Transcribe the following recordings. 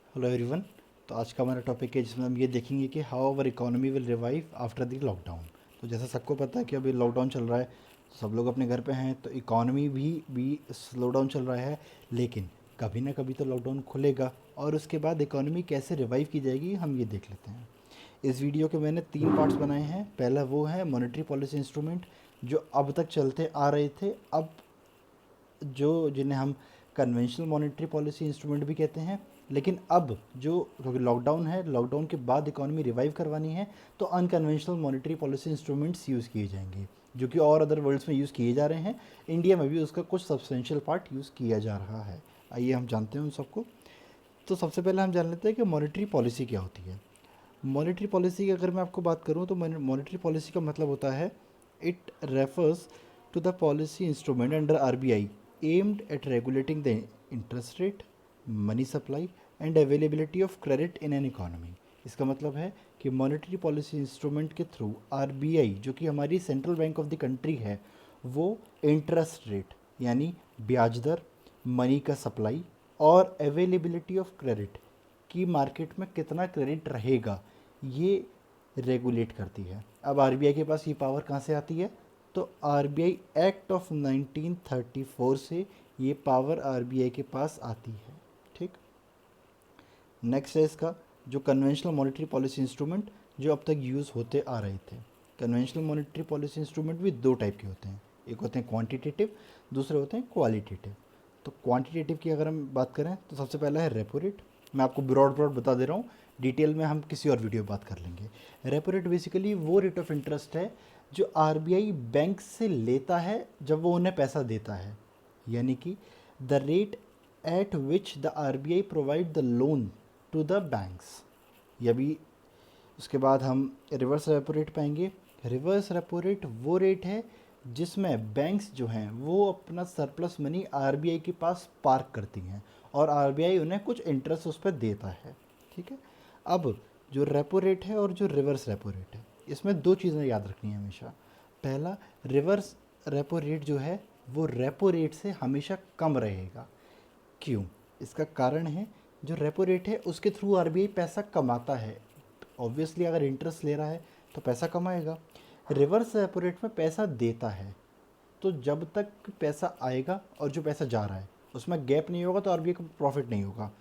Hello everyone. तो आज का हमारा टॉपिक है जिसमें हम ये देखेंगे कि how our economy will revive after the lockdown. तो जैसा सबको पता है कि अभी लॉकडाउन चल रहा है, तो सब लोग अपने घर पे हैं, तो इकोनॉमी भी स्लो डाउन चल रहा है। लेकिन कभी ना कभी तो लॉकडाउन खुलेगा और उसके बाद इकोनॉमी कैसे रिवाइव की जाएगी हम ये देख लेते हैं। इस वीडियो के मैंने 3 पार्ट्स बनाए हैं। पहला वो है मॉनेटरी पॉलिसी इंस्ट्रूमेंट जो अब तक चलते आ रहे थे, अब जो जिन्हें हम कन्वेंशनल मॉनेटरी पॉलिसी इंस्ट्रूमेंट भी कहते हैं। लेकिन अब जो क्योंकि लॉकडाउन है, लॉकडाउन के बाद इकोनॉमी रिवाइव करवानी है, तो unconventional monetary policy instruments use किए जाएंगे जो कि और अदर वर्ल्ड्स में यूज़ किए जा रहे हैं। इंडिया में भी उसका कुछ सब्सटेंशियल पार्ट यूज़ किया जा रहा है। आइए हम जानते हैं उन सबको। तो सबसे पहले हम जान लेते हैं कि मॉनेटरी पॉलिसी क्या होती है। मॉनेटरी पॉलिसी की अगर मैं आपको बात करूं तो मॉनेटरी पॉलिसी का मतलब होता है, it refers to the policy instrument under RBI aimed at regulating the interest rate, money supply and availability of credit in an economy. इसका मतलब है कि मॉनेटरी पॉलिसी इंस्ट्रूमेंट के थ्रू आरबीआई, जो कि हमारी central bank of the country है, वो इंटरेस्ट रेट यानी ब्याज दर, मनी का सप्लाई और अवेलेबिलिटी ऑफ क्रेडिट कि मार्केट में कितना क्रेडिट रहेगा, ये रेगुलेट करती है। अब आरबीआई के पास ये पावर कहाँ से आती है? तो आरबीआई एक्ट ऑफ 1934 से ये पावर आरबीआई के पास आती है। ठीक। नेक्स्ट है इसका जो कन्वेंशनल मॉनेटरी पॉलिसी इंस्ट्रूमेंट जो अब तक यूज़ होते आ रहे थे। कन्वेंशनल मॉनेटरी पॉलिसी इंस्ट्रूमेंट भी दो टाइप के होते हैं, एक होते हैं क्वांटिटेटिव, दूसरे होते हैं क्वालिटेटिव। तो क्वांटिटेटिव की अगर हम बात करें तो सबसे पहला है रेपो रेट। मैं आपको ब्रॉड ब्रॉड बता दे रहा हूँ, डिटेल में हम किसी और वीडियो में बात कर लेंगे। रेपो रेट बेसिकली वो रेट ऑफ इंटरेस्ट है जो आरबीआई बैंक से लेता है जब वो उन्हें पैसा देता है, यानी कि the rate at which the RBI provide the loan to the banks. ये भी उसके बाद हम रिवर्स रेपो रेट पाएंगे। रिवर्स रेपो रेट वो रेट है जिसमें बैंक्स जो हैं वो अपना सरप्लस मनी आरबीआई के पास पार्क करती हैं और आरबीआई उन्हें कुछ इंटरेस्ट उस पर देता है। ठीक है। अब जो रेपो रेट है और जो रिवर्स रेपो रेट है, इसमें दो चीज़ें याद रखनी है हमेशा। पहला, रिवर्स रेपो रेट जो है वो रेपो रेट से हमेशा कम रहेगा। क्यों? इसका कारण है, जो रेपो रेट है उसके थ्रू आरबीआई पैसा कमाता है। ऑब्वियसली अगर इंटरेस्ट ले रहा है तो पैसा कमाएगा। रिवर्स रेपो रेट में पैसा देता है, तो जब तक पैसा आएगा और जो पैसा जा रहा है उसमें गैप नहीं होगा तो आरबीआई को प्रॉफिट नहीं होगा।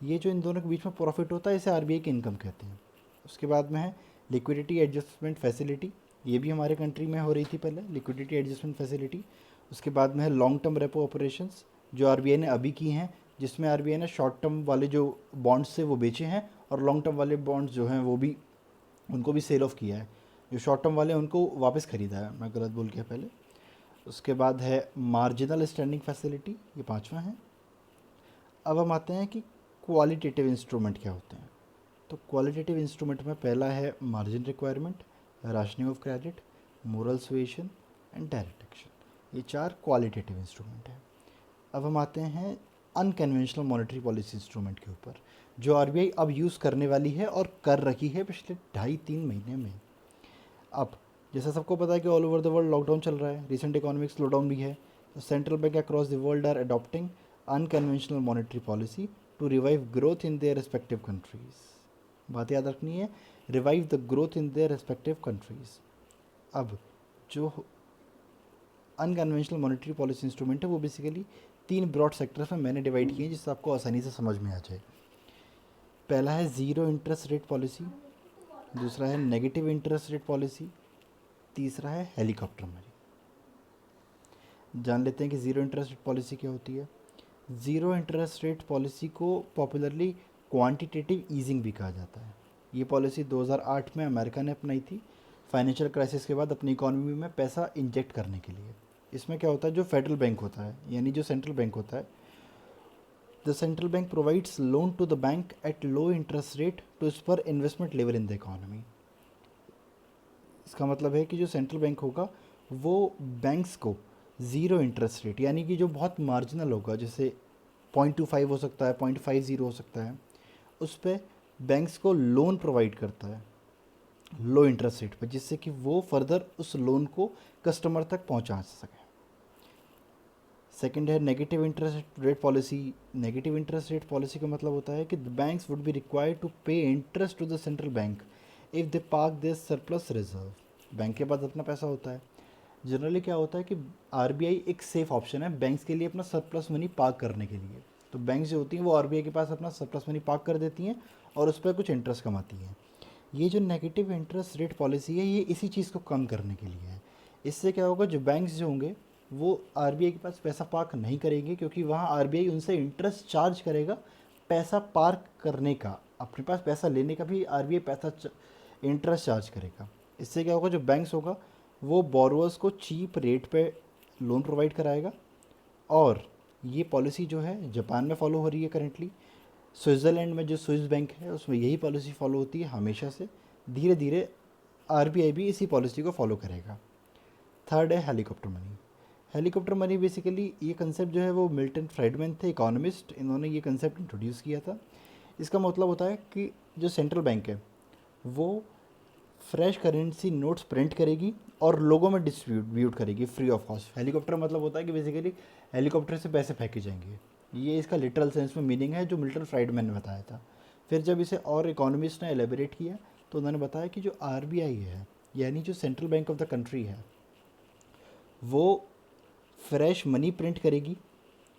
ये जो इन दोनों के बीच में प्रॉफिट होता है इसे आरबीआई की इनकम कहते हैं। उसके बाद में है लिक्विडिटी एडजस्टमेंट फैसिलिटी। ये भी हमारे कंट्री में हो रही थी पहले, लिक्विडिटी एडजस्टमेंट फैसिलिटी। उसके बाद में है लॉन्ग टर्म रेपो ऑपरेशंस जो आरबीआई ने अभी की हैं, जिसमें आरबीआई ने शॉर्ट टर्म वाले जो बॉन्ड्स थे वो बेचे हैं और लॉन्ग टर्म वाले बॉन्ड्स जो हैं वो भी उनको भी सेल ऑफ किया है। जो शॉर्ट टर्म वाले हैं उनको वापस ख़रीदा है, मैं गलत बोल गया पहले। उसके बाद है मार्जिनल स्टैंडिंग फैसिलिटी, ये पांचवा है। अब हम आते हैं कि क्वालिटेटिव इंस्ट्रूमेंट क्या होते हैं। तो क्वालिटेटिव इंस्ट्रूमेंट में पहला है margin requirement, rationing of credit, moral suasion and direct action. ये चार क्वालिटेटिव इंस्ट्रूमेंट हैं। अब हम आते हैं अनकन्वेंशनल मॉनेटरी पॉलिसी इंस्ट्रूमेंट के ऊपर जो आरबीआई अब यूज़ करने वाली है और कर रखी है पिछले 2.5-3 महीने में। अब जैसा सबको पता है कि all over the world lockdown चल रहा है, रिसेंट इकोनॉमिक स्लोडाउन भी है, तो central bank across the world are adopting unconventional monetary policy to revive growth in their respective countries. बात याद रखनी है, revive the growth in their respective countries. अब जो अनकन्वेंशनल मॉनेटरी पॉलिसी इंस्ट्रूमेंट है वो बेसिकली 3 ब्रॉड सेक्टर्स में मैंने डिवाइड किए हैं जिससे आपको आसानी से समझ में आ जाए। पहला है ज़ीरो इंटरेस्ट रेट पॉलिसी, दूसरा है नेगेटिव इंटरेस्ट रेट पॉलिसी, तीसरा है हेलीकॉप्टर मनी। जान लेते हैं कि ज़ीरो इंटरेस्ट रेट पॉलिसी क्या होती है। ज़ीरो इंटरेस्ट रेट पॉलिसी को पॉपुलरली क्वांटिटेटिव ईजिंग भी कहा जाता है। ये पॉलिसी 2008 में अमेरिका ने अपनाई थी फाइनेंशियल क्राइसिस के बाद अपनी इकोनॉमी में पैसा इंजेक्ट करने के लिए। इसमें क्या होता है, जो फेडरल बैंक होता है यानी जो सेंट्रल बैंक होता है, the central bank provides loan to the bank at low interest rate to spur investment level in the economy. इसका मतलब है कि जो सेंट्रल बैंक होगा वो बैंक्स को ज़ीरो इंटरेस्ट रेट यानी कि जो बहुत मार्जिनल होगा, जैसे 0.25 हो सकता है, 0.50 हो सकता है, उस पर बैंक्स को लोन प्रोवाइड करता है लो इंटरेस्ट रेट पर, जिससे कि वो फर्दर उस लोन को कस्टमर तक पहुंचा सके। सेकंड है negative interest rate policy. Negative interest rate policy का मतलब होता है कि the banks would be required to pay interest to the central bank if they park their surplus reserve. Bank के पास अपना पैसा होता है। जनरली क्या होता है कि आरबीआई एक सेफ ऑप्शन है बैंक्स के लिए अपना सरप्लस मनी पार्क करने के लिए। तो बैंक्स जो होती हैं वो आरबीआई के पास अपना सरप्लस मनी पार्क कर देती हैं और उस पर कुछ इंटरेस्ट कमाती हैं। ये जो नेगेटिव इंटरेस्ट रेट पॉलिसी है ये इसी चीज़ को कम करने के लिए है। इससे क्या होगा, जो बैंक्स जो होंगे वो आरबीआई के पास पैसा पार्क नहीं करेंगे, क्योंकि वहाँ आरबीआई उनसे इंटरेस्ट चार्ज करेगा पैसा पार्क करने का। अपने पास पैसा लेने का भी आरबीआई पैसा इंटरेस्ट चार्ज करेगा। इससे क्या होगा, जो बैंक्स होगा वो बोरोअर्स को चीप रेट पे लोन प्रोवाइड कराएगा। और ये पॉलिसी जो है जापान में फॉलो हो रही है करेंटली। स्विट्ज़रलैंड में जो स्विस बैंक है उसमें यही पॉलिसी फॉलो होती है हमेशा से। धीरे धीरे आरबीआई भी इसी पॉलिसी को फॉलो करेगा। थर्ड है helicopter money. Helicopter money basically ये कंसेप्ट जो है वो मिल्टन फ्राइडमैन थे, इकोनॉमिस्ट, इन्होंने ये कंसेप्ट इंट्रोड्यूस किया था। इसका मतलब होता है कि जो सेंट्रल बैंक है वो फ्रेश करेंसी नोट्स प्रिंट करेगी और लोगों में डिस्ट्रीब्यूट करेगी फ्री ऑफ कॉस्ट। हेलीकॉप्टर मतलब होता है कि बेसिकली हेलीकॉप्टर से पैसे फेंके जाएंगे। ये इसका लिटरल सेंस में मीनिंग है जो मिल्टन फ्राइडमैन ने बताया था। फिर जब इसे और इकोनॉमिस्ट ने एलेबोरेट किया तो उन्होंने बताया कि जो आरबीआई है यानी जो central bank of the country है वो फ्रेश मनी प्रिंट करेगी,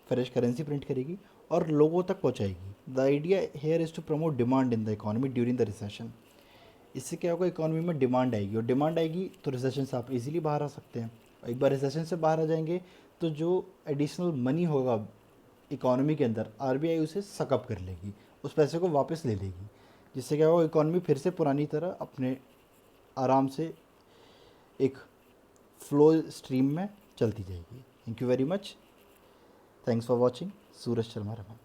फ्रेश करेंसी प्रिंट करेगी और लोगों तक पहुंचाएगी। The idea here is to promote demand in the economy during the recession. इससे क्या होगा, इकोनॉमी में डिमांड आएगी और डिमांड आएगी तो रिसेशन से आप इजीली बाहर आ सकते हैं। और एक बार रिसेशन से बाहर आ जाएंगे तो जो एडिशनल मनी होगा इकोनॉमी के अंदर आरबीआई उसे सकअप कर लेगी, उस पैसे को वापस ले लेगी। जिससे क्या होगा, इकोनॉमी फिर से पुरानी तरह अपने आराम से एक फ्लो स्ट्रीम में चलती जाएगी। Thank you very much. Thanks for watching. Suraj Sharma Raman.